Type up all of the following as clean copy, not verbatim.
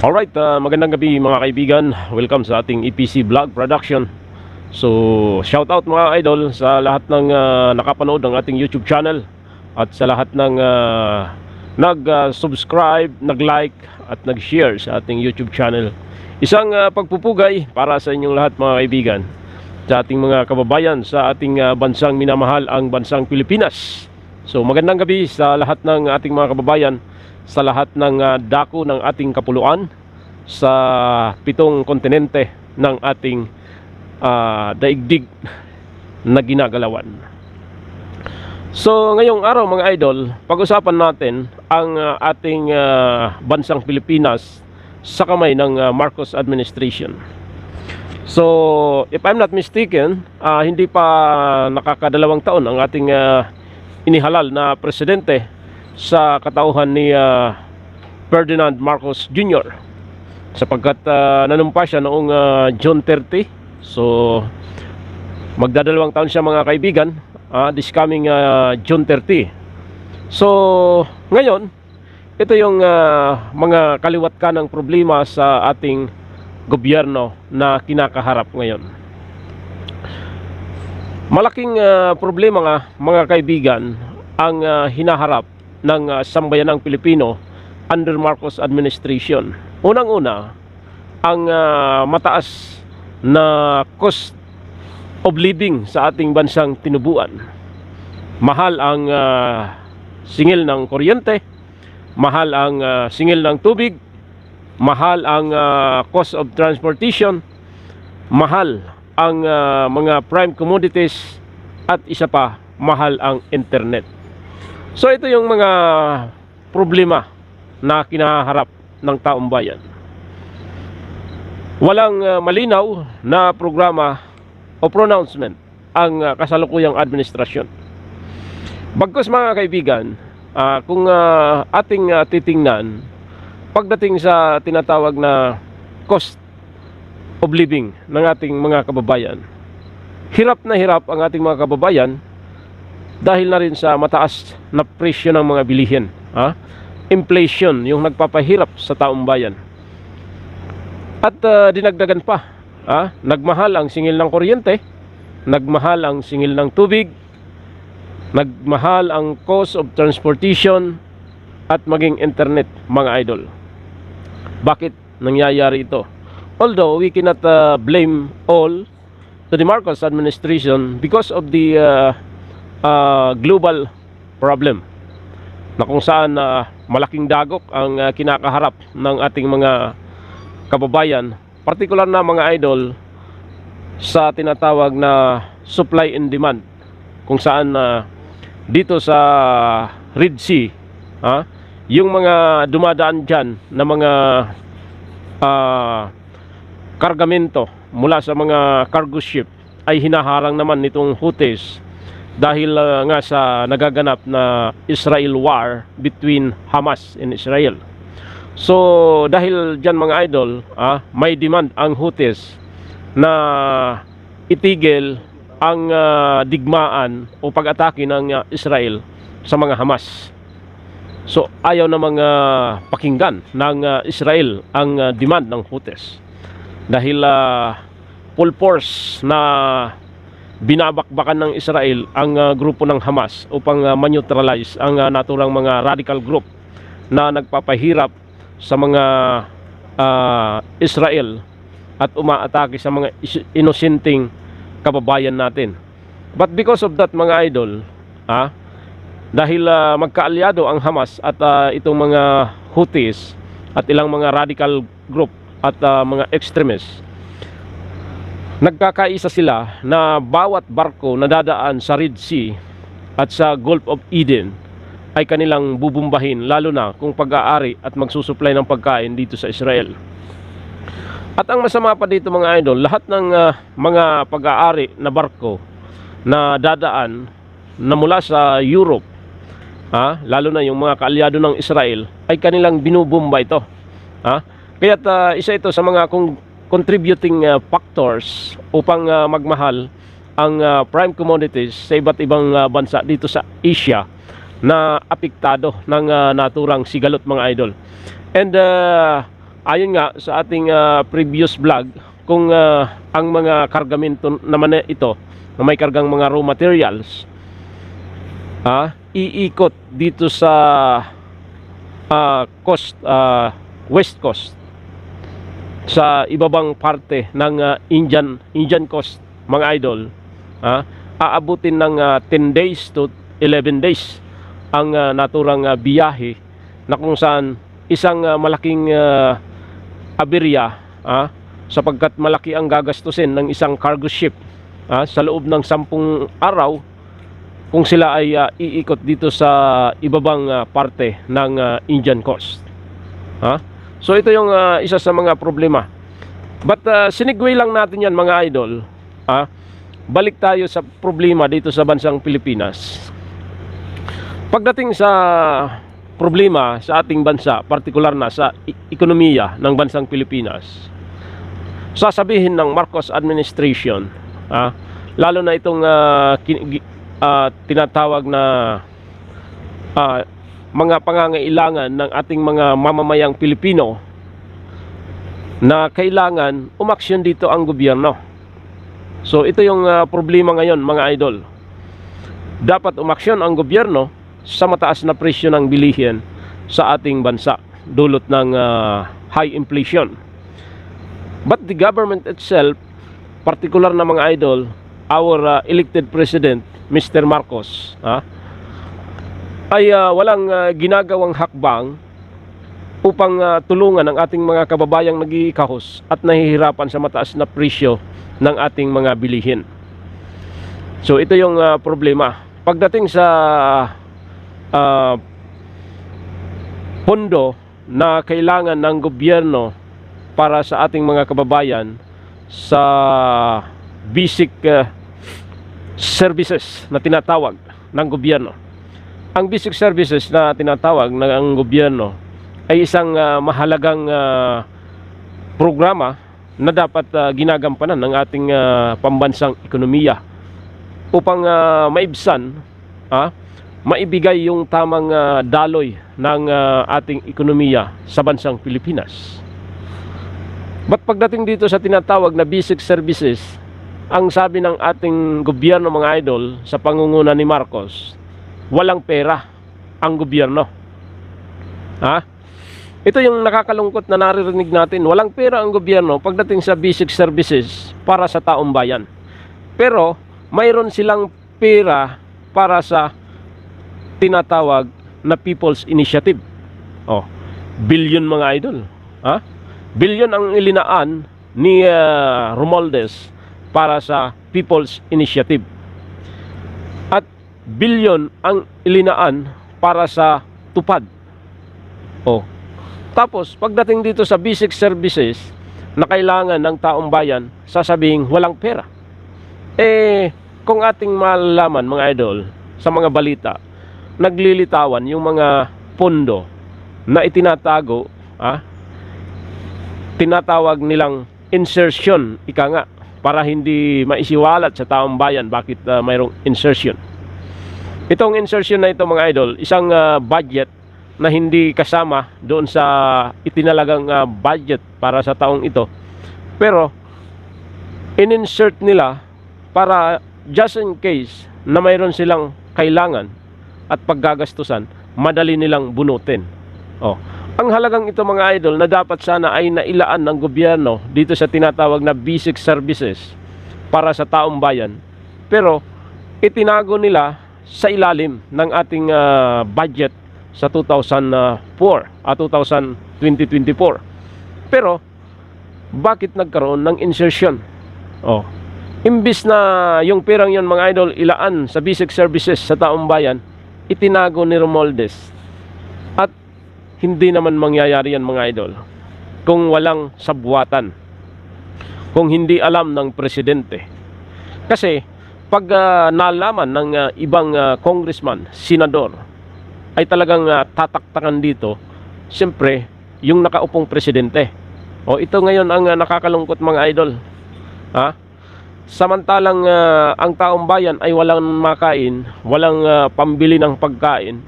Alright, magandang gabi mga kaibigan. Welcome sa ating EPC Vlog Production. So, shout out mga idol sa lahat ng nakapanood ng ating YouTube channel at sa lahat ng nag-subscribe, nag-like at nag-share sa ating YouTube channel. Isang pagpupugay para sa inyong lahat mga kaibigan, sa ating mga kababayan sa ating bansang minamahal, ang bansang Pilipinas. So, magandang gabi sa lahat ng ating mga kababayan, sa lahat ng dako ng ating kapuluan, sa 7 kontinente ng ating daigdig na ginagalawan. So ngayong araw mga idol, pag-usapan natin ang ating bansang Pilipinas sa kamay ng Marcos administration. So if I'm not mistaken, hindi pa nakakadalawang taon ang ating inihalal na presidente sa katauhan ni Ferdinand Marcos Jr. sapagkat nanumpa siya noong June 30. So magdadalawang taon siya mga kaibigan, this coming June 30. So ngayon, ito yung mga kaliwat ka ng problema sa ating gobyerno na kinakaharap ngayon. Malaking problema nga mga kaibigan ang hinaharap ng sambayanang Pilipino under Marcos administration. Unang-una, ang mataas na cost of living sa ating bansang tinubuan. Mahal ang singil ng kuryente, mahal ang singil ng tubig, mahal ang cost of transportation, mahal ang mga prime commodities, at isa pa, mahal ang internet. So ito yung mga problema na kinaharap ng taong bayan. Walang malinaw na programa o pronouncement ang kasalukuyang administrasyon. Bagkus mga kaibigan, kung ating titingnan pagdating sa tinatawag na cost of living ng ating mga kababayan, hirap na hirap ang ating mga kababayan dahil na rin sa mataas na presyo ng mga bilihin. Inflation yung nagpapahirap sa taong bayan. At dinagdagan pa, nagmahal ang singil ng kuryente, nagmahal ang singil ng tubig, nagmahal ang cost of transportation, at maging internet mga idol. Bakit nangyayari ito? Although we cannot blame all to the Marcos administration because of the global problem na kung saan malaking dagok ang kinakaharap ng ating mga kababayan, partikular na mga idol sa tinatawag na supply and demand, kung saan dito sa Red Sea, yung mga dumadaan dyan na mga kargamento mula sa mga cargo ship ay hinaharang naman nitong Houthis dahil nga sa nagaganap na Israel war between Hamas and Israel. So dahil dyan mga idol, may demand ang Houthis na itigil ang digmaan o pag-atake ng Israel sa mga Hamas. So ayaw na mga pakinggan ng Israel ang demand ng Houthis dahil full force na binabakbakan ng Israel ang grupo ng Hamas upang ma-neutralize ang naturang mga radical group na nagpapahirap sa mga Israel at umaatake sa mga inosenteng kababayan natin. But because of that mga idol, dahil magkaalyado ang Hamas at itong mga Houthis at ilang mga radical group at mga extremists, nagkakaisa sila na bawat barko na dadaan sa Red Sea at sa Gulf of Eden ay kanilang bubumbahin, lalo na kung pag-aari at magsusupply ng pagkain dito sa Israel. At ang masama pa dito mga idol, lahat ng mga pag-aari na barko na dadaan na mula sa Europe, lalo na yung mga kaalyado ng Israel, ay kanilang binubumba ito. Kaya't isa ito sa mga contributing factors upang magmahal ang prime commodities sa iba't ibang bansa dito sa Asia na apektado ng naturang sigalot mga idol. And Ayon nga sa ating previous vlog, kung ang mga kargamento naman ito na may kargang mga raw materials iikot dito sa west coast, sa ibabang parte ng Indian coast, mga idol, aabutin ng 10 days to 11 days ang naturang biyahe, na kung saan isang malaking aberya, sapagkat malaki ang gagastusin ng isang cargo ship sa loob ng 10 araw kung sila ay iikot dito sa ibabang parte ng Indian coast. So ito yung isa sa mga problema. But sinigway lang natin yan, mga idol. Balik tayo sa problema dito sa bansang Pilipinas. Pagdating sa problema sa ating bansa, partikular na sa ekonomiya ng bansang Pilipinas, sasabihin ng Marcos administration, lalo na itong tinatawag na mga pangangailangan ng ating mga mamamayang Pilipino, na kailangan umaksyon dito ang gobyerno. So ito yung problema ngayon, mga idol. Dapat umaksyon ang gobyerno sa mataas na presyo ng bilihin sa ating bansa, dulot ng high inflation. But the government itself, partikular na mga idol, our elected president, Mr. Marcos, ay walang ginagawang hakbang upang tulungan ang ating mga kababayang nagkikahos at nahihirapan sa mataas na presyo ng ating mga bilihin. So ito yung problema. Pagdating sa pondo na kailangan ng gobyerno para sa ating mga kababayan sa basic services na tinatawag ng gobyerno. Ang basic services na tinatawag ng gobyerno ay isang mahalagang programa na dapat ginagampanan ng ating pambansang ekonomiya upang maibsan, maibigay yung tamang daloy ng ating ekonomiya sa bansang Pilipinas. But pagdating dito sa tinatawag na basic services, ang sabi ng ating gobyerno, mga idol, sa pangunguna ni Marcos, walang pera ang gobyerno. Ito yung nakakalungkot na naririnig natin. Walang pera ang gobyerno pagdating sa basic services para sa taong bayan. Pero mayroon silang pera para sa tinatawag na People's Initiative. Billion, mga idol. Billion ang ilinaan ni Romualdez para sa People's Initiative. At billion ang ilinaan para sa tupad. Tapos pagdating dito sa basic services na kailangan ng taong bayan, sasabing walang pera. Kung ating malalaman, mga idol, sa mga balita, naglilitawan yung mga pondo na itinatago, tinatawag nilang insertion, ika nga, para hindi maisiwalat sa taong bayan bakit mayroong insertion. Itong insertion na ito, mga idol, isang budget na hindi kasama doon sa itinalagang budget para sa taong ito, pero in-insert nila para just in case na mayroon silang kailangan at paggagastusan, madali nilang bunutin. Ang halagang ito, mga idol, na dapat sana ay nailaan ng gobyerno dito sa tinatawag na basic services para sa taong bayan, pero itinago nila sa ilalim ng ating budget sa 2024. Pero bakit nagkaroon ng insertion? Imbis na yung perang yon, mga idol, ilaan sa basic services sa taong bayan, itinago ni Romualdez. At hindi naman mangyayari yan, mga idol, kung walang sabwatan, kung hindi alam ng presidente. Kasi pag nalaman ng ibang congressman, senador, ay talagang tataktakan dito, siyempre, yung nakaupong presidente. Ito ngayon ang nakakalungkot, mga idol. Samantalang ang taong bayan ay walang makain, walang pambili ng pagkain.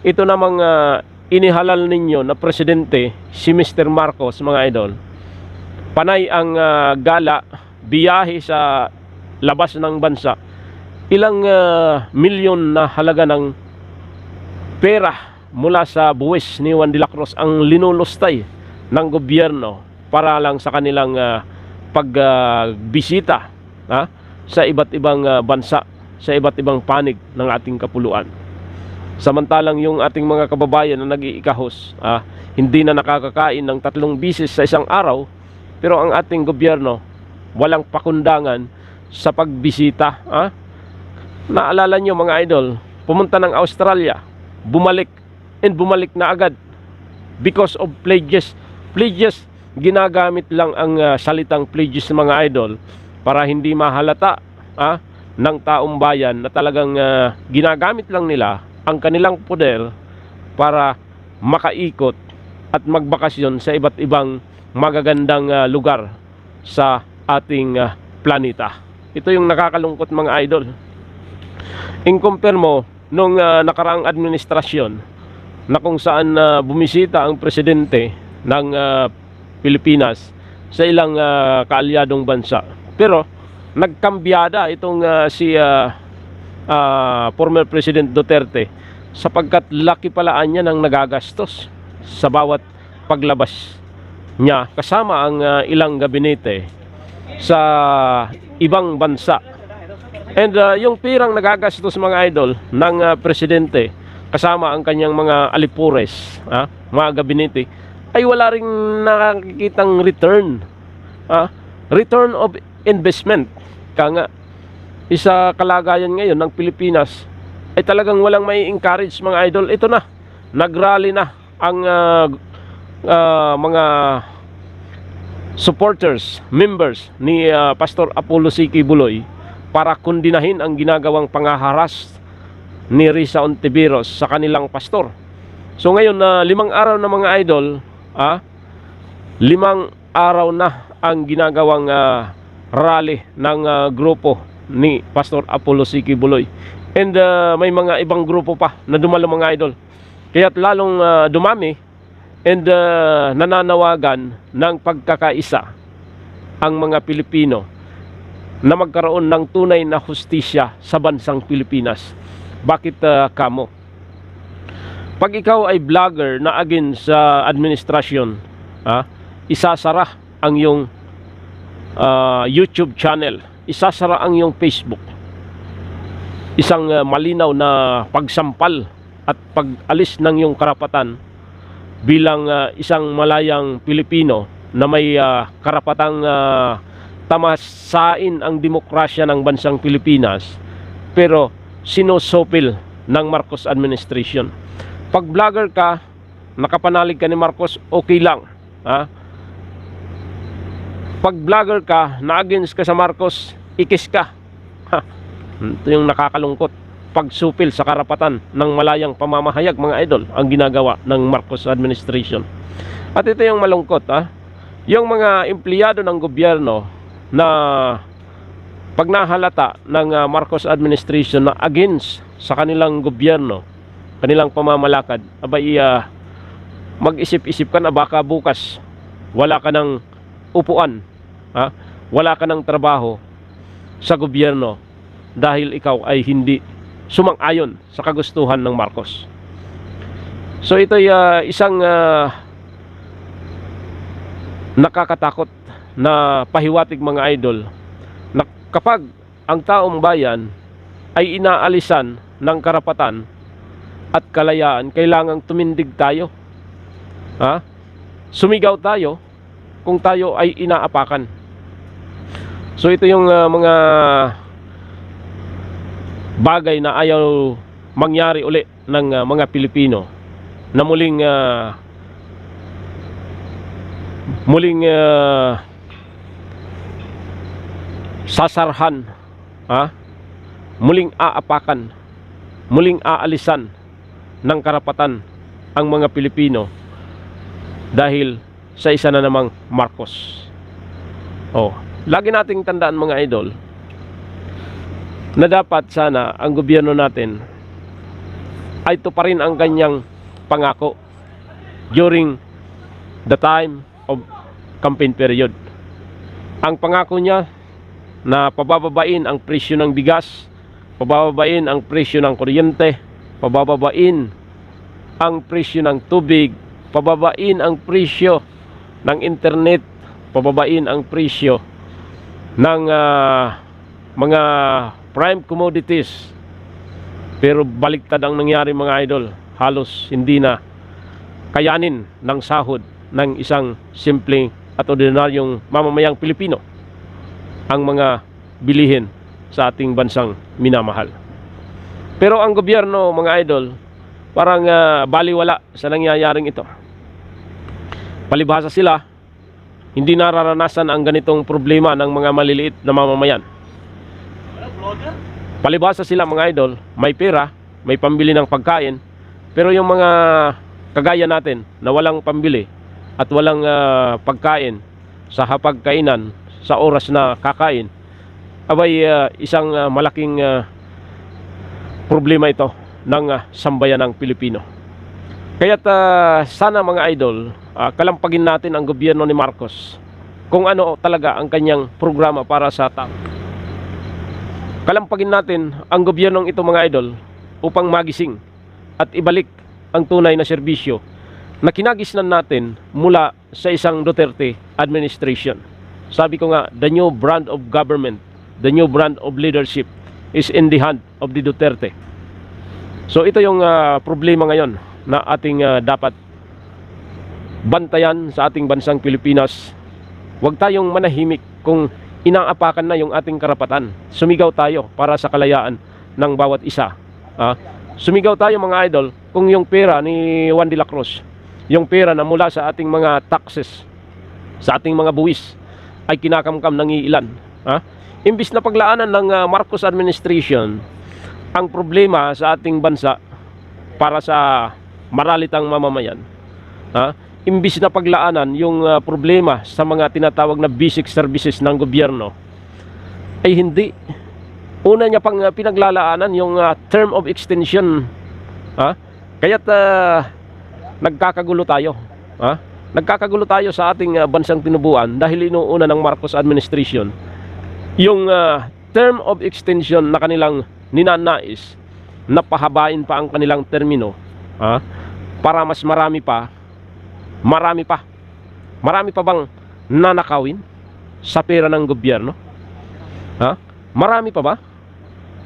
Ito namang inihalal ninyo na presidente si Mr. Marcos, mga idol, panay ang gala, biyahe sa labas ng bansa, ilang milyon na halaga ng pera mula sa buwis ni Juan de la Cruz ang linulustay ng gobyerno para lang sa kanilang pagbisita sa iba't ibang bansa, sa iba't ibang panig ng ating kapuluan. Samantalang yung ating mga kababayan na nag-iikahos, hindi na nakakakain ng 3 bisis sa isang araw, pero ang ating gobyerno walang pakundangan sa pagbisita. Naalala nyo, mga idol, pumunta ng Australia, bumalik na agad because of pledges. Pledges, ginagamit lang ang salitang pledges, mga idol, para hindi mahalata ng taong bayan na talagang ginagamit lang nila ang kanilang poder para makaikot at magbakasyon sa iba't ibang magagandang lugar sa ating planeta. Ito yung nakakalungkot, mga idol. In compare mo nung nakaraang administrasyon na kung saan bumisita ang presidente ng Pilipinas sa ilang kaalyadong bansa. Pero nagkambyada itong si former President Duterte, sapagkat laki palaan niya ng nagagastos sa bawat paglabas niya kasama ang ilang gabinete sa ibang bansa. And yung pirang nagagastos, mga idol, ng presidente kasama ang kanyang mga alipures, mga gabinete, ay wala ring nakikitang return. Return of investment. Kaya isa kalagayan ngayon ng Pilipinas ay talagang walang may encourage, mga idol. Ito na, nagrally na ang mga supporters, members ni Pastor Apollo C.K. Buloy para kundinahin ang ginagawang pangaharas ni Risa Ontiveros sa kanilang pastor. So ngayon na 5 araw na, mga idol, 5 araw na ang ginagawang rally ng grupo ni Pastor Apollo C.K. Buloy. And may mga ibang grupo pa na dumalo, mga idol. Kaya't lalong dumami and nananawagan ng pagkakaisa ang mga Pilipino na magkaroon ng tunay na hustisya sa bansang Pilipinas. Bakit kamo? Pag ikaw ay vlogger na against sa administrasyon, isasara ang iyong YouTube channel, isasara ang iyong Facebook. Isang malinaw na pagsampal at pag-alis ng iyong karapatan bilang isang malayang Pilipino na may karapatang tamasain ang demokrasya ng bansang Pilipinas, pero sinusopil ng Marcos administration. Pag vlogger ka, nakapanalig ka ni Marcos, okay lang. Pag vlogger ka, na-against ka sa Marcos, ikis ka. Ito yung nakakalungkot. Pagsupil sa karapatan ng malayang pamamahayag, mga idol, ang ginagawa ng Marcos administration. At ito yung malungkot, yung mga empleyado ng gobyerno na pag nahalata ng Marcos administration na against sa kanilang gobyerno, kanilang pamamalakad, abay mag-isip-isip ka na baka bukas wala ka ng upuan, wala ka ng trabaho sa gobyerno dahil ikaw ay hindi sumang-ayon sa kagustuhan ng Marcos. So ito ay isang nakakatakot na pahiwatig, mga idol, na kapag ang taong bayan ay inaalisan ng karapatan at kalayaan, kailangang tumindig tayo. Sumigaw tayo kung tayo ay inaapakan. So ito yung mga bagay na ayaw mangyari uli ng mga Pilipino na muling sasarhan, muling aapakan, muling aalisan ng karapatan ang mga Pilipino dahil sa isa na namang Marcos. Lagi nating tandaan, mga idol, na dapat sana ang gobyerno natin ay tuparin ang kanyang pangako during the time of campaign period. Ang pangako niya na pabababain ang presyo ng bigas, pabababain ang presyo ng kuryente, pababain ang presyo ng tubig, pababain ang presyo ng internet, pababain ang presyo ng mga prime commodities. Pero baliktad ang nangyari mga idol. Halos hindi na kayanin ng sahod ng isang simpleng at ordinaryong mamamayang Pilipino ang mga bilihin sa ating bansang minamahal. Pero ang gobyerno mga idol, parang baliwala sa nangyayaring ito. Palibhasa sila, hindi nararanasan ang ganitong problema ng mga maliliit na mamamayan. Palibhasa sila mga idol, may pera, may pambili ng pagkain, pero yung mga kagaya natin na walang pambili at walang pagkain sa hapagkainan sa oras na kakain, abay isang malaking problema ito ng sambayanang Pilipino. Kaya't sana mga idol, kalampagin natin ang gobyerno ni Marcos kung ano talaga ang kanyang programa para sa tao. Kalampagin natin ang gobyernong ito mga idol upang magising at ibalik ang tunay na serbisyo na kinagisnan natin mula sa isang Duterte administration. Sabi ko nga, the new brand of government, the new brand of leadership is in the hand of the Duterte. So ito yung problema ngayon na ating dapat bantayan sa ating bansang Pilipinas. Huwag tayong manahimik kung inaapakan na yung ating karapatan. Sumigaw tayo para sa kalayaan ng bawat isa. Sumigaw tayo mga idol kung yung pera ni Juan de la Cruz, yung pera na mula sa ating mga taxes, sa ating mga buwis, ay kinakamkam ng iilan. Imbis na paglaanan ng Marcos administration ang problema sa ating bansa para sa maralitang mamamayan, imbis na paglaanan yung problema sa mga tinatawag na basic services ng gobyerno, ay hindi. Una niya pang pinaglalaanan yung term of extension. Kaya't nagkakagulo tayo. Nagkakagulo tayo sa ating bansang tinubuan dahil inuuna ng Marcos administration yung term of extension na kanilang ninanais na pahabain pa ang kanilang termino, para mas marami pa bang nanakawin sa pera ng gobyerno? Marami pa ba?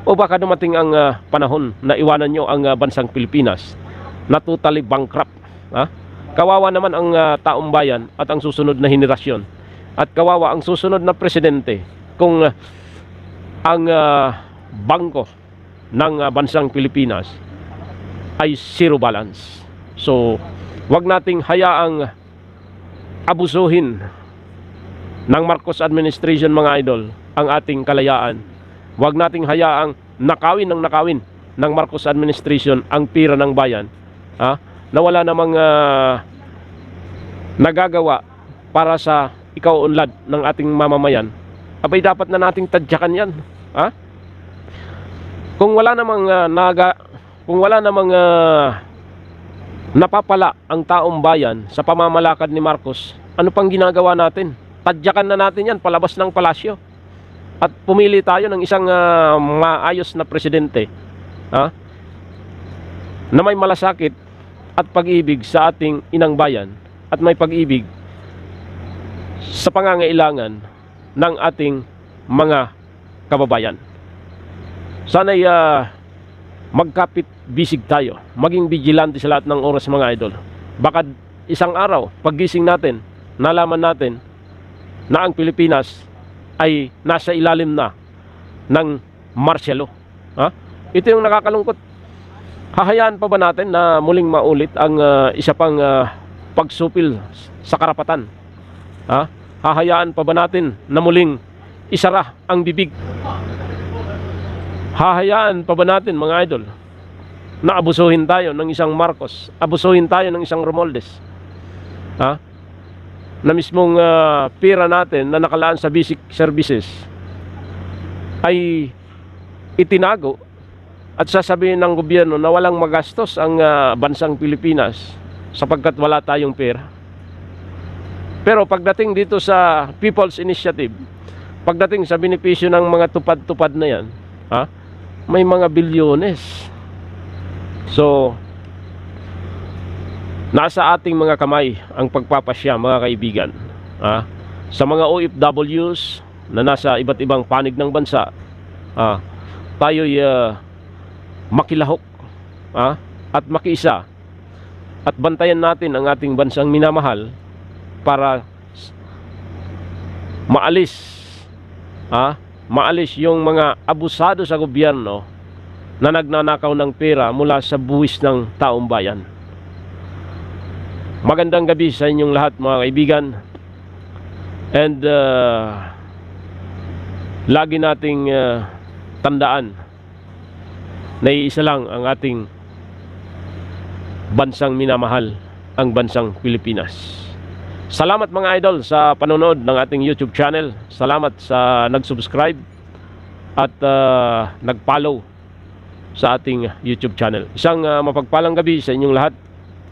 O baka dumating ang panahon na iwanan nyo ang bansang Pilipinas na totally bankrupt? Kawawa naman ang taong bayan at ang susunod na henerasyon, at kawawa ang susunod na presidente kung ang bangko ng bansang Pilipinas ay zero balance. So wag nating hayaang abusuhin ng Marcos administration mga idol ang ating kalayaan. Wag nating hayaang nakawin ng Marcos administration ang pira ng bayan, na wala namang nagagawa para sa ikaw-unlad ng ating mamamayan. Abay dapat na nating tadyakan yan. Kung wala namang napapala ang taong bayan sa pamamalakad ni Marcos, ano pang ginagawa natin? Tadyakan na natin yan palabas ng palasyo at pumili tayo ng isang maayos na presidente, na may malasakit at pag-ibig sa ating inang bayan at may pag-ibig sa pangangailangan ng ating mga kababayan. Sana'y magkapit bisig tayo, maging vigilante sa lahat ng oras mga idol. Baka isang araw, paggising natin, nalaman natin na ang Pilipinas ay nasa ilalim na ng martial law. Ito yung nakakalungkot. Hahayaan pa ba natin na muling maulit ang isa pang pagsupil sa karapatan? Hahayaan pa ba natin na muling isara ang bibig? Hahayaan pa ba natin mga idol na abusuhin tayo ng isang Marcos, abusuhin tayo ng isang Romualdez, na mismong pera natin na nakalaan sa basic services ay itinago at sasabihin ng gobyerno na walang magastos ang bansang Pilipinas sapagkat wala tayong pera. Pero pagdating dito sa People's Initiative, pagdating sa benepisyo ng mga tupad-tupad na yan, may mga bilyones. So, nasa ating mga kamay ang pagpapasya, mga kaibigan. Sa mga OFWs na nasa iba't ibang panig ng bansa, tayo'y makilahok at makiisa at bantayan natin ang ating bansang minamahal para maalis yung mga abusado sa gobyerno na nagnanakaw ng pera mula sa buwis ng taong bayan. Magandang gabi sa inyong lahat, mga kaibigan. And lagi nating tandaan na iisa lang ang ating bansang minamahal, ang bansang Pilipinas. Salamat mga idol sa panonood ng ating YouTube channel. Salamat sa nag-subscribe at nag-follow sa ating YouTube channel. Isang mapagpalang gabi sa inyong lahat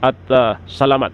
at salamat.